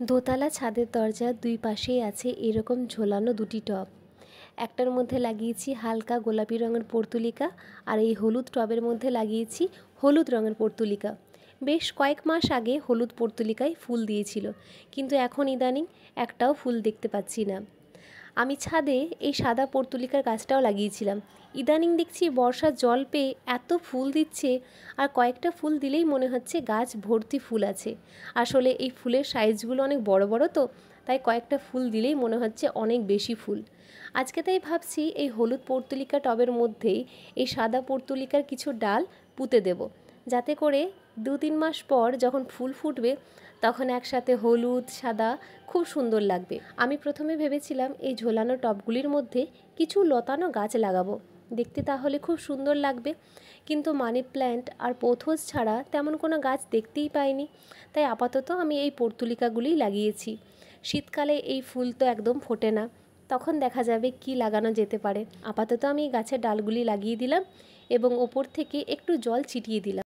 দোতলা ছাদের দরজার দুই পাশেই আছে এরকম ঝোলানো দুটি টব। একটার মধ্যে লাগিয়েছি হালকা গোলাপি রঙের পর্তুলিকা, আর এই হলুদ টবের মধ্যে লাগিয়েছি হলুদ রঙের পর্তুলিকা। বেশ কয়েক মাস আগে হলুদ পর্তুলিকায় ফুল দিয়েছিল, কিন্তু এখন ইদানিং একটাও ফুল দেখতে পাচ্ছি না। আমি ছাদে এই সাদা পর্তুলিকার গাছটাও লাগিয়েছিলাম। ইদানিং দেখছি বর্ষার জল পেয়ে এত ফুল দিচ্ছে, আর কয়েকটা ফুল দিলেই মনে হচ্ছে গাছ ভর্তি ফুল আছে। আসলে এই ফুলের সাইজগুলো অনেক বড় বড়, তো তাই কয়েকটা ফুল দিলেই মনে হচ্ছে অনেক বেশি ফুল। আজকে তাই ভাবছি এই হলুদ পর্তুলিকা টবের মধ্যেই এই সাদা পর্তুলিকার কিছু ডাল পুঁতে দেব, যাতে করে 2-3 মাস পর যখন ফুল ফুটবে তখন একসাথে হলুদ সাদা খুব সুন্দর লাগবে। আমি প্রথমে ভেবেছিলাম এই ঝোলানো টবগুলির মধ্যে কিছু লতানো গাছ লাগাবো, দেখতে তাহলে খুব সুন্দর লাগবে, কিন্তু মানি প্ল্যান্ট আর পোথোস ছাড়া তেমন কোনো গাছ দেখতেই পাইনি। তাই আপাতত আমি এই পর্তুলিকাগুলিই লাগিয়েছি। শীতকালে এই ফুল তো একদম ফোটে না, তখন দেখা যাবে কি লাগানো যেতে পারে। আপাতত আমি এই গাছের ডালগুলি লাগিয়ে দিলাম এবং ওপর থেকে একটু জল ছিটিয়ে দিলাম।